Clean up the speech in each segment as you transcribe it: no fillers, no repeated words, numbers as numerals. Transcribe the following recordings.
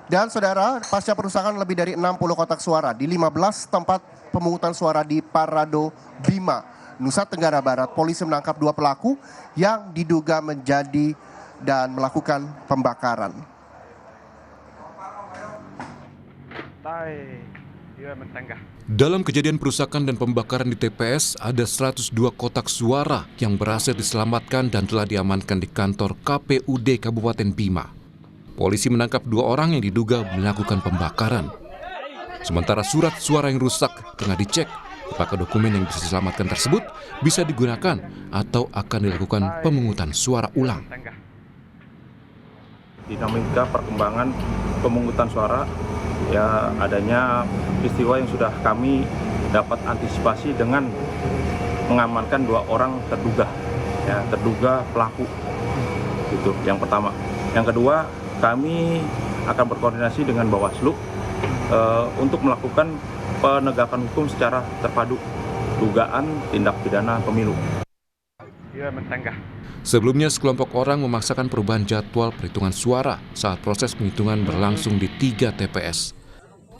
Dan saudara, pasca perusakan lebih dari 60 kotak suara di 15 tempat pemungutan suara di Parado Bima, Nusa Tenggara Barat, polisi menangkap 2 pelaku yang diduga menjadi dan melakukan pembakaran. Dalam kejadian perusakan dan pembakaran di TPS, ada 102 kotak suara yang berhasil diselamatkan dan telah diamankan di kantor KPUD Kabupaten Bima. Polisi menangkap 2 orang yang diduga melakukan pembakaran. Sementara surat suara yang rusak tengah dicek apakah dokumen yang bisa diselamatkan tersebut bisa digunakan atau akan dilakukan pemungutan suara ulang. Dinamika perkembangan pemungutan suara, ya adanya peristiwa yang sudah kami dapat antisipasi dengan mengamankan 2 orang terduga pelaku. Itu yang pertama. Yang kedua, kami akan berkoordinasi dengan Bawaslu untuk melakukan penegakan hukum secara terpadu dugaan tindak pidana pemilu. Sebelumnya, sekelompok orang memaksakan perubahan jadwal perhitungan suara saat proses penghitungan berlangsung di 3 TPS.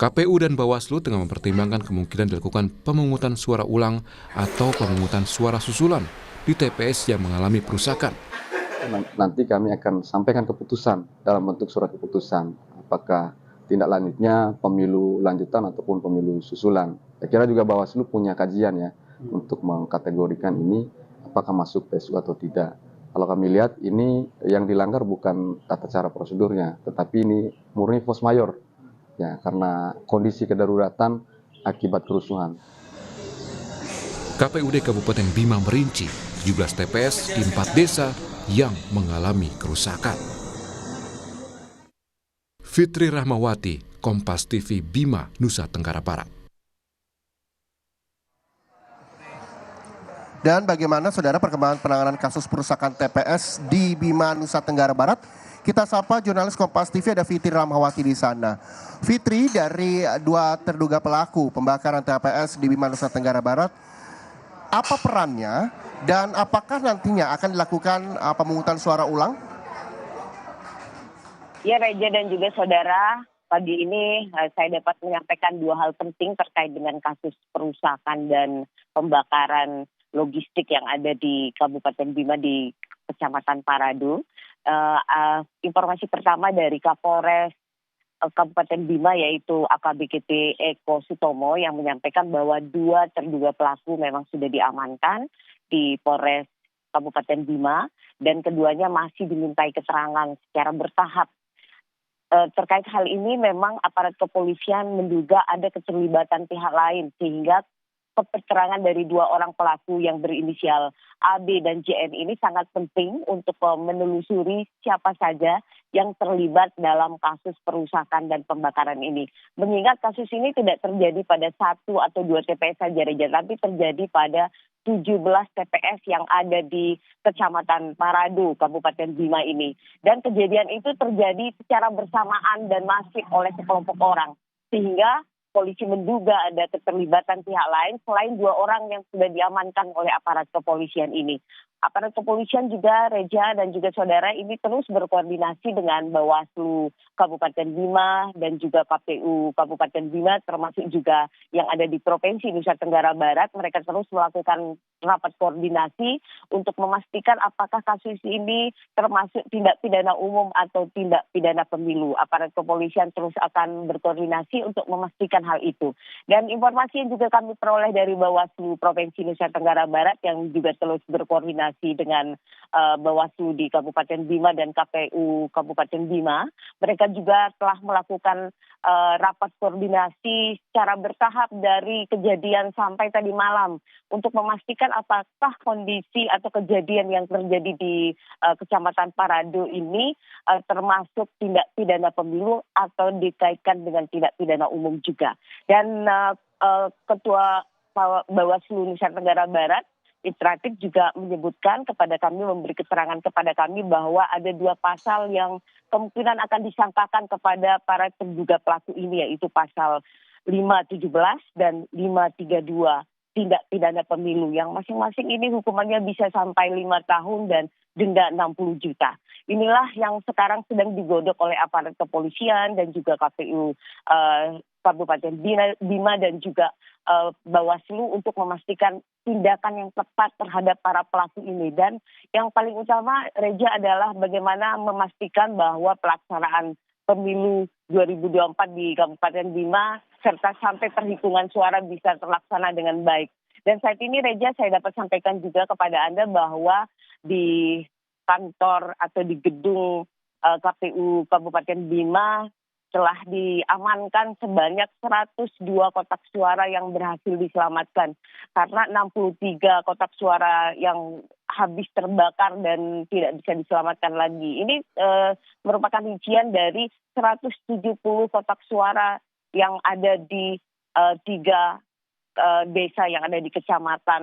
KPU dan Bawaslu tengah mempertimbangkan kemungkinan dilakukan pemungutan suara ulang atau pemungutan suara susulan di TPS yang mengalami perusakan. Nanti kami akan sampaikan keputusan dalam bentuk surat keputusan, apakah tindak lanjutnya pemilu lanjutan ataupun pemilu susulan. Saya kira juga Bawaslu punya kajian ya untuk mengkategorikan ini apakah masuk PSU atau tidak. Kalau kami lihat ini yang dilanggar bukan tata cara prosedurnya, tetapi ini murni force majeure ya, karena kondisi kedaruratan akibat kerusuhan. KPUD Kabupaten Bima merinci 17 TPS di 4 desa yang mengalami kerusakan. Fitri Rahmawati, Kompas TV Bima, Nusa Tenggara Barat. Dan bagaimana saudara perkembangan penanganan kasus perusakan TPS di Bima, Nusa Tenggara Barat? Kita sapa jurnalis Kompas TV, ada Fitri Rahmawati di sana. Fitri, dari 2 terduga pelaku pembakaran TPS di Bima, Nusa Tenggara Barat, apa perannya dan apakah nantinya akan dilakukan pemungutan suara ulang? Ya, Reja dan juga saudara, pagi ini saya dapat menyampaikan 2 hal penting terkait dengan kasus perusakan dan pembakaran logistik yang ada di Kabupaten Bima di Kecamatan Parado. Informasi pertama dari Kapolres Kabupaten Bima yaitu AKBP Eko Sutomo yang menyampaikan bahwa 2 terduga pelaku memang sudah diamankan di Polres Kabupaten Bima dan keduanya masih dimintai keterangan secara bertahap. Terkait hal ini memang aparat kepolisian menduga ada keterlibatan pihak lain sehingga keterangan dari 2 orang pelaku yang berinisial AB dan JN ini sangat penting untuk menelusuri siapa saja yang terlibat dalam kasus perusakan dan pembakaran ini. Mengingat kasus ini tidak terjadi pada 1 atau 2 TPS saja, Reja, tapi terjadi pada 17 TPS yang ada di Kecamatan Parado, Kabupaten Bima ini. Dan kejadian itu terjadi secara bersamaan dan masif oleh sekelompok orang. Sehingga polisi menduga ada keterlibatan pihak lain selain 2 orang yang sudah diamankan oleh aparat kepolisian ini. Aparat kepolisian juga, Reja dan juga saudara, ini terus berkoordinasi dengan Bawaslu Kabupaten Bima dan juga KPU Kabupaten Bima, termasuk juga yang ada di Provinsi Nusa Tenggara Barat. Mereka terus melakukan rapat koordinasi untuk memastikan apakah kasus ini termasuk tindak pidana umum atau tindak pidana pemilu. Aparat kepolisian terus akan berkoordinasi untuk memastikan hal itu. Dan informasi yang juga kami peroleh dari Bawaslu Provinsi Nusa Tenggara Barat yang juga terus berkoordinasi dengan Bawaslu di Kabupaten Bima dan KPU Kabupaten Bima, mereka juga telah melakukan rapat koordinasi secara bertahap dari kejadian sampai tadi malam untuk memastikan apakah kondisi atau kejadian yang terjadi di Kecamatan Parado ini termasuk tindak pidana pemilu atau dikaitkan dengan tindak pidana umum juga. Dan Ketua Bawaslu Nusa Tenggara Barat Administratif juga menyebutkan kepada kami, memberi keterangan kepada kami bahwa ada 2 pasal yang kemungkinan akan disangkakan kepada para terduga pelaku ini, yaitu pasal 517 dan 532. tindak pidana pemilu yang masing-masing ini hukumannya bisa sampai 5 tahun dan denda 60 juta. Inilah yang sekarang sedang digodok oleh aparat kepolisian dan juga KPU Kabupaten Bima dan juga Bawaslu untuk memastikan tindakan yang tepat terhadap para pelaku ini. Dan yang paling utama, Reja, adalah bagaimana memastikan bahwa pelaksanaan pemilu 2024 di Kabupaten Bima serta sampai perhitungan suara bisa terlaksana dengan baik. Dan saat ini, Reja, saya dapat sampaikan juga kepada Anda bahwa di kantor atau di gedung KPU Kabupaten Bima telah diamankan sebanyak 102 kotak suara yang berhasil diselamatkan. Karena 63 kotak suara yang habis terbakar dan tidak bisa diselamatkan lagi. Ini merupakan rincian dari 170 kotak suara yang ada di 3 desa yang ada di Kecamatan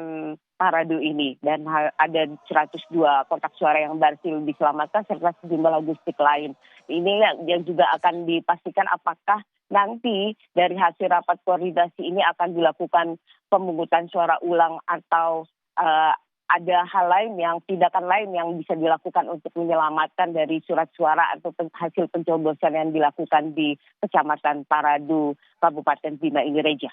Paradu ini. Dan ada 102 kotak suara yang berhasil diselamatkan serta sejumlah logistik lain. Ini yang juga akan dipastikan apakah nanti dari hasil rapat koordinasi ini akan dilakukan pemungutan suara ulang atau ada hal lain tindakan lain yang bisa dilakukan untuk menyelamatkan dari surat suara atau hasil pencoblosan yang dilakukan di Kecamatan Paradu, Kabupaten Bima ini, Reja.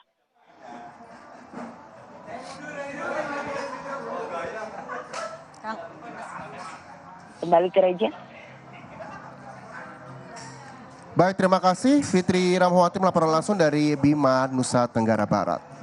Kembali ke Reja. Baik, terima kasih Fitri Ramhawati melaporkan langsung dari Bima, Nusa Tenggara Barat.